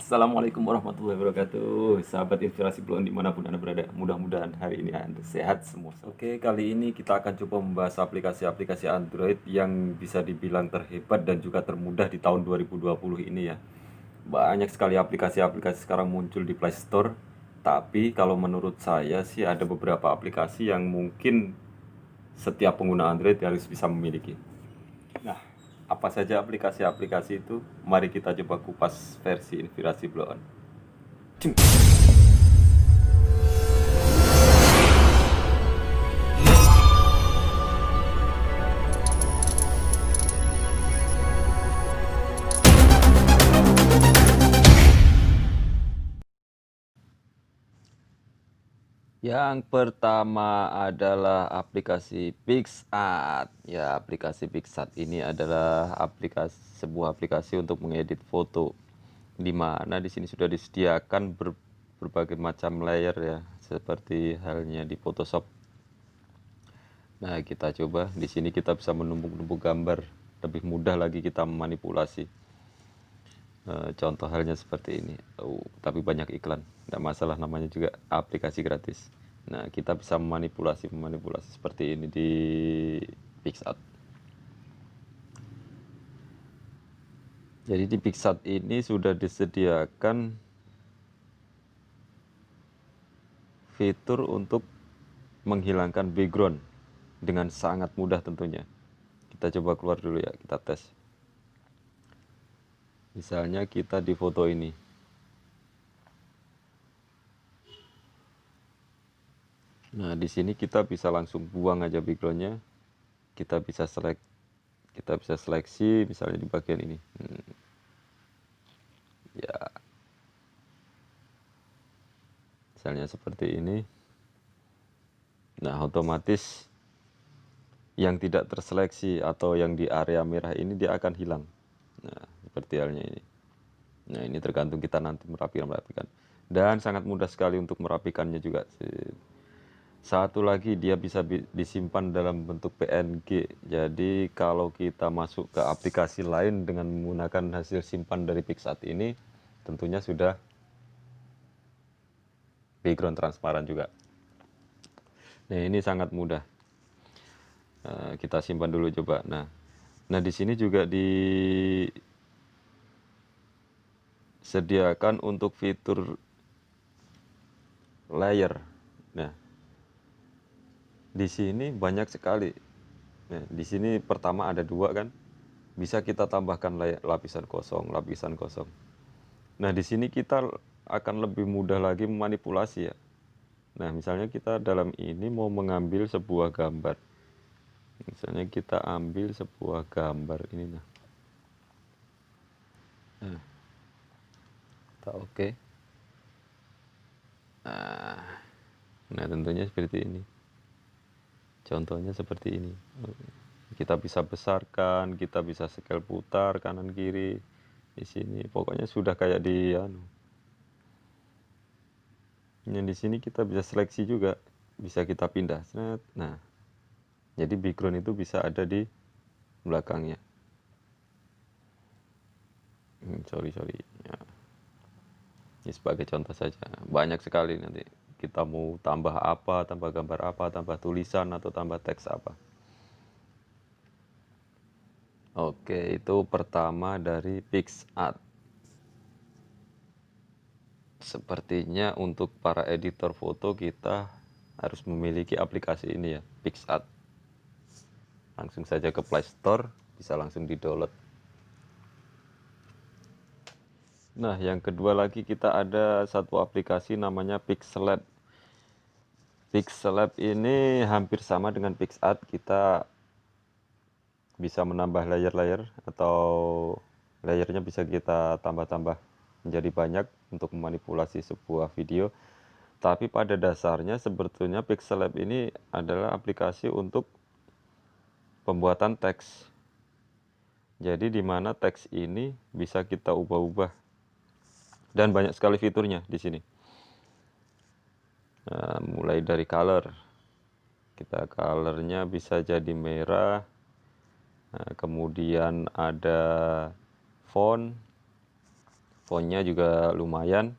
Assalamualaikum warahmatullahi wabarakatuh. Sahabat inspirasi Blon dimanapun Anda berada. Mudah-mudahan hari ini Anda sehat semua. Oke, kali ini kita akan coba membahas aplikasi-aplikasi Android yang bisa dibilang terhebat dan juga termudah di tahun 2020 ini ya. Banyak sekali aplikasi-aplikasi sekarang muncul di Play Store. Tapi kalau menurut saya sih ada beberapa aplikasi yang mungkin setiap pengguna Android harus bisa memiliki. Nah, apa saja aplikasi-aplikasi itu? Mari kita coba kupas versi inspirasi Blow On. Yang pertama adalah aplikasi PicsArt. Ya, aplikasi PicsArt ini adalah sebuah aplikasi untuk mengedit foto. Di mana di sini sudah disediakan berbagai macam layer ya, seperti halnya di Photoshop. Nah, kita coba di sini kita bisa menumpuk-numpuk gambar, lebih mudah lagi kita memanipulasi. Contoh halnya seperti ini. Tapi banyak iklan, tidak masalah, namanya juga aplikasi gratis. Nah, kita bisa memanipulasi seperti ini di PicsArt. Jadi di PicsArt ini sudah disediakan fitur untuk menghilangkan background dengan sangat mudah tentunya. Kita coba keluar dulu ya, kita tes. Misalnya kita di foto ini. Nah, di sini kita bisa langsung buang aja backgroundnya. Kita bisa seleksi misalnya di bagian ini. Ya, misalnya seperti ini. Nah, otomatis yang tidak terseleksi atau yang di area merah ini dia akan hilang. Nah, seperti halnya ini. Nah, ini tergantung kita nanti merapikan. Dan sangat mudah sekali untuk merapikannya juga. Satu lagi, dia bisa disimpan dalam bentuk PNG. Jadi kalau kita masuk ke aplikasi lain dengan menggunakan hasil simpan dari PicsArt ini, tentunya sudah background transparan juga. Nah, ini sangat mudah. Kita simpan dulu coba. Nah di sini juga disediakan untuk fitur layer. Nah, di sini banyak sekali. Nah, di sini pertama ada dua kan, bisa kita tambahkan lapisan kosong. Nah, di sini kita akan lebih mudah lagi memanipulasi ya. Nah, misalnya kita dalam ini mau mengambil sebuah gambar. Misalnya kita ambil sebuah gambar ini. Nah, kita oke. Nah, tentunya seperti ini. Contohnya seperti ini. Kita bisa besarkan, kita bisa scale putar kanan kiri di sini. Pokoknya sudah kayak di Yang di sini kita bisa seleksi juga, bisa kita pindah. Nah, jadi background itu bisa ada di belakangnya. Sorry. Ya. Ini sebagai contoh saja. Banyak sekali nanti. Kita mau tambah apa, tambah gambar apa, tambah tulisan atau tambah teks apa. Oke, itu pertama dari PicsArt. Sepertinya untuk para editor foto kita harus memiliki aplikasi ini ya, PicsArt. Langsung saja ke Play Store, bisa langsung di-download. Nah, yang kedua lagi kita ada satu aplikasi namanya Pixellab. Pixellab ini hampir sama dengan PicsArt, kita bisa menambah layer-layer atau layernya bisa kita tambah-tambah menjadi banyak untuk memanipulasi sebuah video. Tapi pada dasarnya sebetulnya Pixellab ini adalah aplikasi untuk pembuatan teks. Jadi di mana teks ini bisa kita ubah-ubah dan banyak sekali fiturnya di sini. Nah, mulai dari color, kita colornya bisa jadi merah. Nah, kemudian ada font, fontnya juga lumayan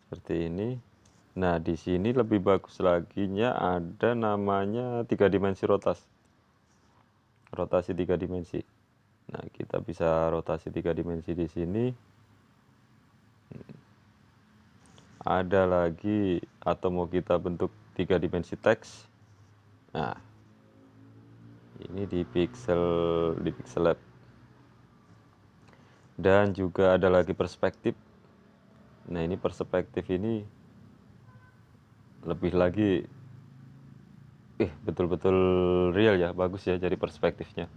seperti ini. Nah, di sini lebih bagus laginya ada namanya 3 dimensi rotasi 3 dimensi. Nah, kita bisa rotasi 3 dimensi di sini. Ada lagi, atau mau kita bentuk 3 dimensi teks. Nah, ini di Pixel Lab. Dan juga ada lagi perspektif. Nah, ini perspektif ini lebih lagi betul-betul real ya, bagus ya jadi perspektifnya.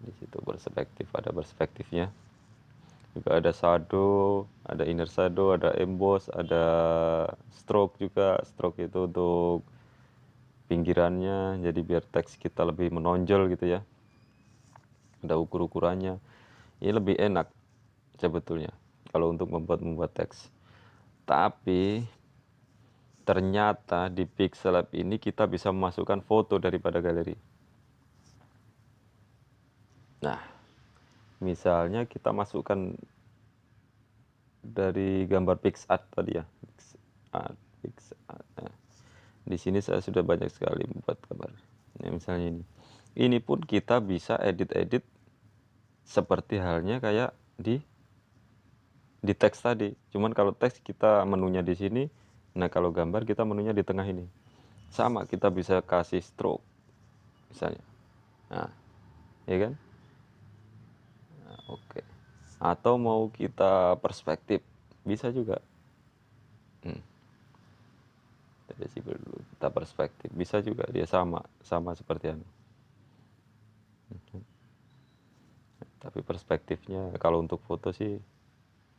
Di situ perspektif, ada perspektifnya. Juga ada shadow, ada inner shadow, ada emboss, ada stroke juga. Stroke itu untuk pinggirannya, jadi biar teks kita lebih menonjol gitu ya. Ada ukur-ukurannya. Ini lebih enak sebetulnya kalau untuk membuat teks. Tapi ternyata di Pixel Lab ini kita bisa memasukkan foto daripada galeri. Nah, misalnya kita masukkan dari gambar PixArt tadi ya, PixArt. Nah, di sini saya sudah banyak sekali membuat gambar. Nah, misalnya ini pun kita bisa edit seperti halnya kayak di teks tadi. Cuman kalau teks kita menunya di sini, nah kalau gambar kita menunya di tengah ini. Sama, kita bisa kasih stroke misalnya. Nah, ya kan? Nah, oke. Atau mau kita perspektif, bisa juga. Dari sipil dulu, kita perspektif, bisa juga, dia sama seperti ini. Tapi perspektifnya kalau untuk foto sih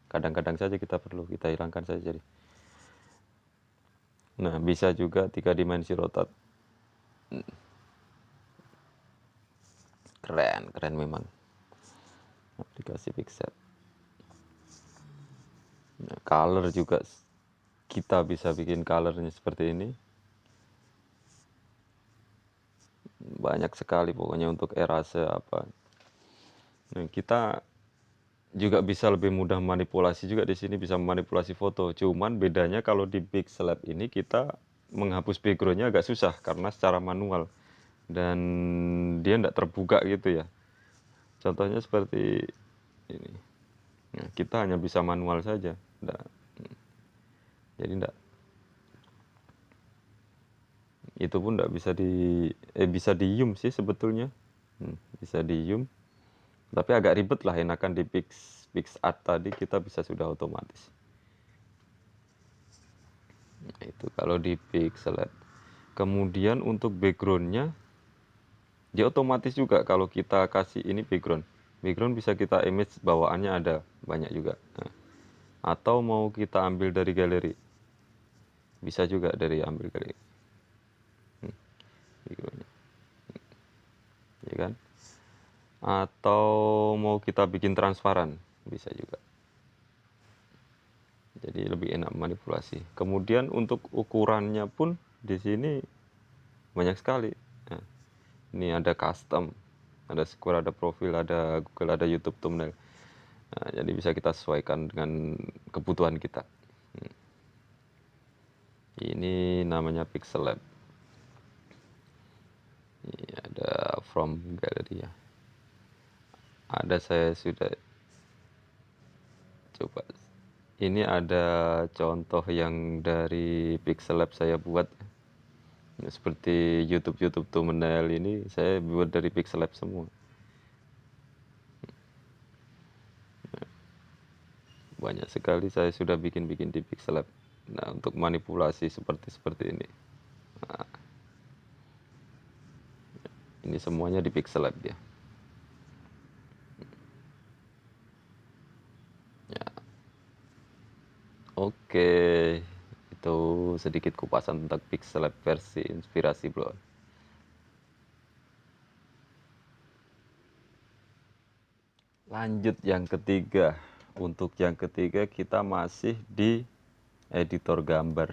kadang-kadang saja kita hilangkan saja jadi. Nah, bisa juga 3 dimensi rotat. Keren memang aplikasi Pixel. Nah, color juga kita bisa bikin colornya seperti ini. Banyak sekali pokoknya untuk erase apa. Nah, kita juga bisa lebih mudah manipulasi juga di sini, bisa memanipulasi foto. Cuman bedanya kalau di Pixel Lab ini kita menghapus backgroundnya agak susah karena secara manual dan dia tidak terbuka gitu ya. Contohnya seperti ini. Nah, kita hanya bisa manual saja. Jadi itu pun tidak bisa bisa di zoom sih sebetulnya. Bisa di zoom. Tapi agak ribet lah, enakan di PixArt tadi kita bisa sudah otomatis. Nah, itu kalau di Pixel Lab. Kemudian untuk backgroundnya dia otomatis juga kalau kita kasih ini background bisa kita image bawaannya ada banyak juga. Nah, atau mau kita ambil dari galeri, bisa juga dari ambil galeri backgroundnya, ya kan? Atau mau kita bikin transparan, bisa juga. Jadi lebih enak manipulasi. Kemudian untuk ukurannya pun di sini banyak sekali. Nah, ini ada custom, ada square, ada profil, ada Google, ada YouTube thumbnail. Nah, jadi bisa kita sesuaikan dengan kebutuhan kita. Ini namanya Pixel Lab. Ini ada from gallery ya. Ada, saya sudah coba. Ini ada contoh yang dari Pixel Lab saya buat. Seperti YouTube thumbnail ini saya buat dari Pixel Lab semua. Banyak sekali saya sudah bikin di Pixel Lab. Nah, untuk manipulasi seperti ini. Nah, ini semuanya di Pixel Lab ya. Ya. Oke, itu sedikit kupasan tentang Pixel Lab versi inspirasi Blon. Lanjut yang ketiga. Untuk yang ketiga kita masih di editor gambar.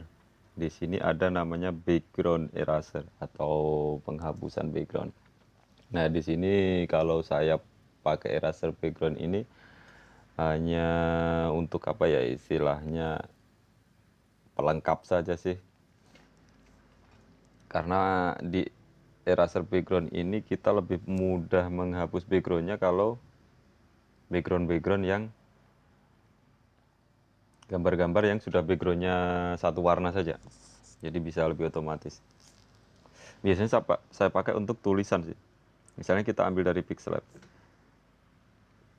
Di sini ada namanya background eraser atau penghapusan background. Nah, di sini kalau saya pakai eraser background ini hanya untuk apa ya, istilahnya pelengkap saja sih. Karena di eraser background ini kita lebih mudah menghapus backgroundnya kalau background yang gambar-gambar yang sudah backgroundnya satu warna saja. Jadi bisa lebih otomatis. Biasanya saya pakai untuk tulisan sih. Misalnya kita ambil dari Pixellab.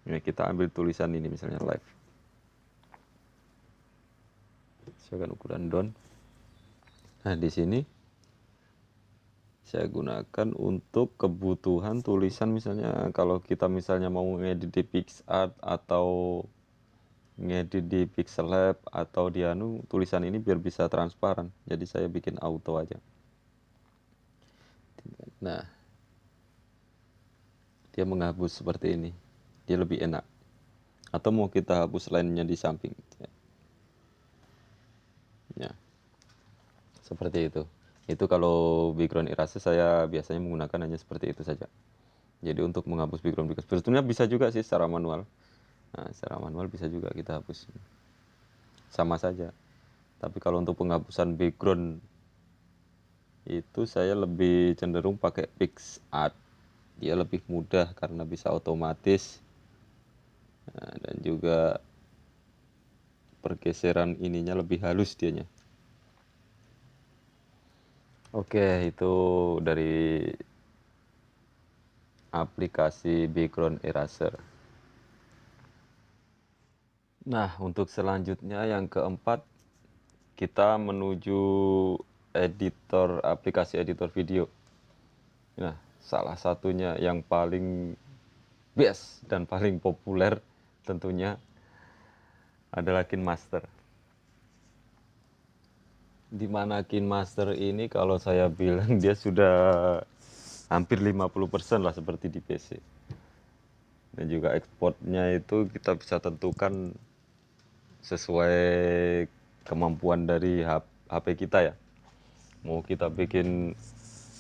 Ya, kita ambil tulisan ini misalnya live. Saya akan ukuran down. Nah, di sini saya gunakan untuk kebutuhan tulisan, misalnya kalau kita misalnya mau ngedit di PicsArt atau ngedit di Pixellab atau di tulisan ini biar bisa transparan. Jadi saya bikin auto aja. Nah, dia menghapus seperti ini. Dia lebih enak. Atau mau kita hapus lainnya di samping. Ya, seperti itu. Itu kalau background eraser saya biasanya menggunakan hanya seperti itu saja. Jadi untuk menghapus background sebetulnya bisa juga sih secara manual. Nah, secara manual bisa juga kita hapus. Sama saja. Tapi kalau untuk penghapusan background itu saya lebih cenderung pakai PicsArt. Dia lebih mudah karena bisa otomatis. Nah, dan juga pergeseran ininya lebih halus dianya. Oke, itu dari aplikasi background eraser. Nah, untuk selanjutnya yang keempat, kita menuju aplikasi editor video. Nah, salah satunya yang paling best dan paling populer tentunya adalah KineMaster. Di mana KineMaster ini kalau saya bilang dia sudah hampir 50% lah seperti di PC. Dan juga ekspornya itu kita bisa tentukan sesuai kemampuan dari HP kita ya. Mau kita bikin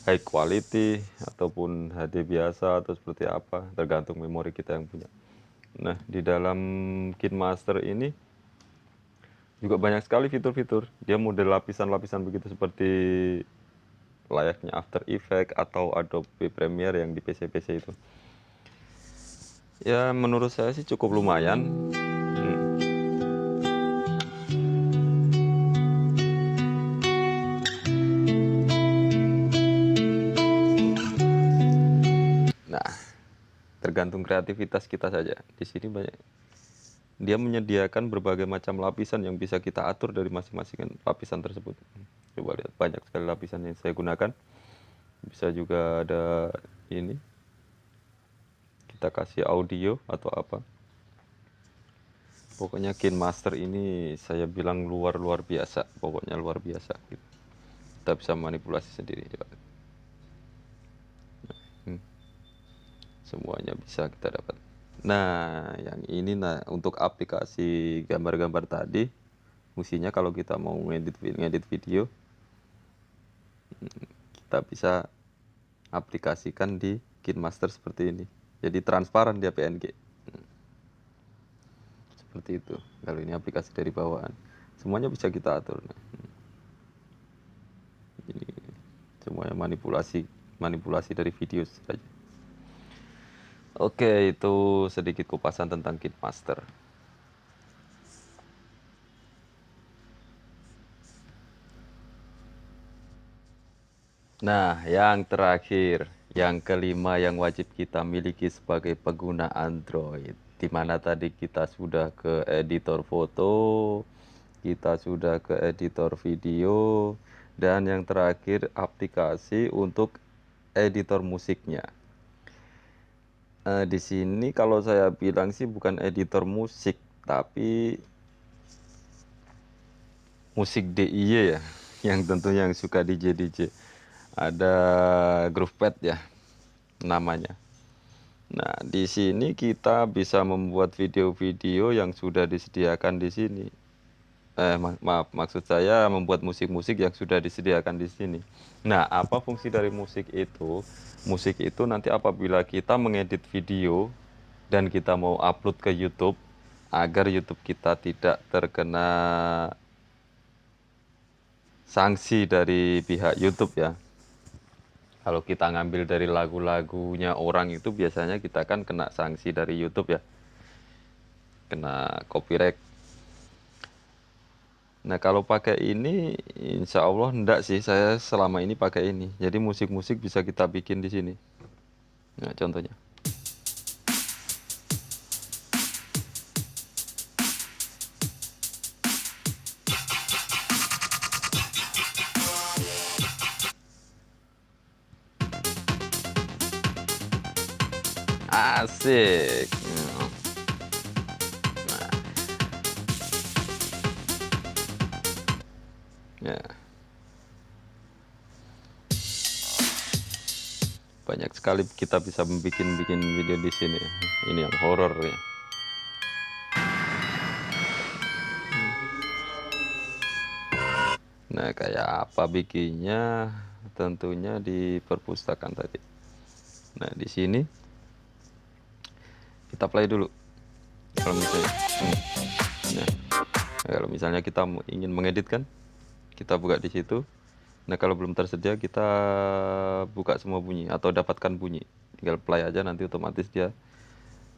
high quality ataupun HD biasa atau seperti apa, tergantung memori kita yang punya. Nah, di dalam KineMaster ini juga banyak sekali fitur-fitur. Dia model lapisan-lapisan begitu seperti layaknya After Effects atau Adobe Premiere yang di PC-PC itu. Ya, menurut saya sih cukup lumayan. Nah, tergantung kreativitas kita saja. Di sini banyak. Dia menyediakan berbagai macam lapisan yang bisa kita atur dari masing-masing lapisan tersebut. Coba lihat, banyak sekali lapisan yang saya gunakan. Bisa juga ada ini. Kita kasih audio atau apa. Pokoknya KineMaster ini saya bilang luar biasa. Pokoknya luar biasa. Kita bisa manipulasi sendiri. Semuanya bisa kita dapat. Nah, yang ini untuk aplikasi gambar-gambar tadi, fungsinya kalau kita mau ngedit video, kita bisa aplikasikan di KineMaster seperti ini. Jadi transparan dia PNG. Seperti itu. Kalau ini aplikasi dari bawaan, semuanya bisa kita atur. Ini semuanya manipulasi dari video saja. Oke, itu sedikit kupasan tentang KineMaster. Nah, yang terakhir, yang kelima yang wajib kita miliki sebagai pengguna Android. Di mana tadi kita sudah ke editor foto, kita sudah ke editor video, dan yang terakhir aplikasi untuk editor musiknya. Di sini kalau saya bilang sih bukan editor musik, tapi musik DIY ya, yang tentunya yang suka DJ. Ada GroovePad ya namanya. Nah, di sini kita bisa membuat video-video yang sudah disediakan di sini. Maaf, maksud saya membuat musik-musik yang sudah disediakan di sini. Nah, apa fungsi dari musik itu? Musik itu nanti apabila kita mengedit video dan kita mau upload ke YouTube, agar YouTube kita tidak terkena sanksi dari pihak YouTube ya. Kalau kita ngambil dari lagu-lagunya orang itu biasanya kita kan kena sanksi dari YouTube ya, kena copyright. Nah, kalau pakai ini, insya Allah enggak sih. Saya selama ini pakai ini. Jadi musik-musik bisa kita bikin di sini. Nah, contohnya. Asik. Ya, banyak sekali kita bisa bikin video di sini. Ini yang horor ya. Nah, kayak apa bikinnya? Tentunya di perpustakaan tadi. Nah, di sini kita play dulu. Kalau misalnya, nah, kalau misalnya kita ingin mengedit kan, kita buka di situ. Nah, kalau belum tersedia kita buka semua bunyi atau dapatkan bunyi. Tinggal play aja nanti otomatis dia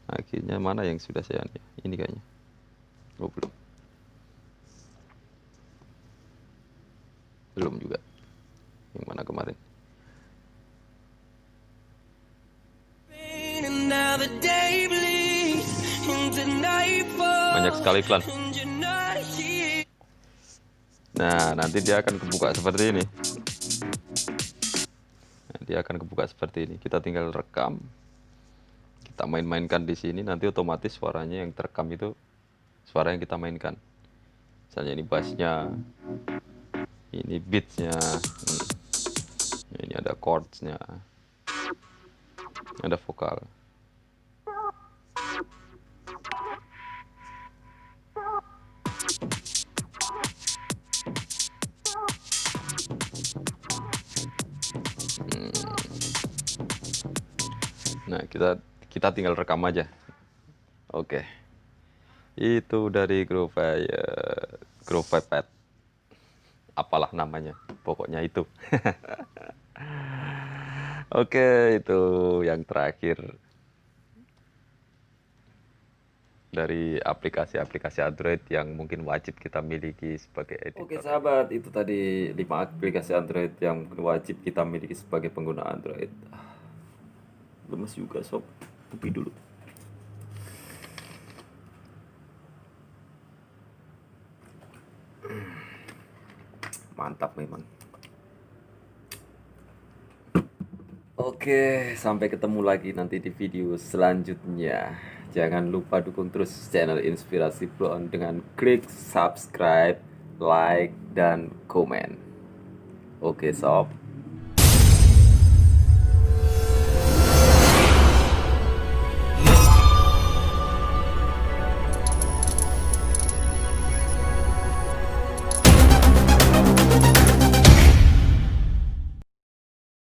akhirnya mana yang sudah saya ini kayaknya. Oh, belum. Belum juga. Yang mana kemarin? Banyak sekali iklan. Nah, nanti dia akan kebuka seperti ini. Nah, dia akan kebuka seperti ini. Kita tinggal rekam. Kita main-mainkan di sini. Nanti otomatis suaranya yang terekam itu suara yang kita mainkan. Misalnya ini bassnya, ini beatsnya, ini ada chordsnya, ada vokal. Nah, kita tinggal rekam aja. Oke. Itu dari Grove Pad. Apalah namanya. Pokoknya itu. Oke, itu yang terakhir dari aplikasi-aplikasi Android yang mungkin wajib kita miliki sebagai editor. Oke sahabat, itu tadi 5 aplikasi Android yang wajib kita miliki sebagai pengguna Android. Lemes juga sob, kopi dulu. Mantap memang. Oke, sampai ketemu lagi nanti di video selanjutnya. Jangan lupa dukung terus channel Inspirasi Blon dengan klik subscribe, like, dan komen. Oke sob.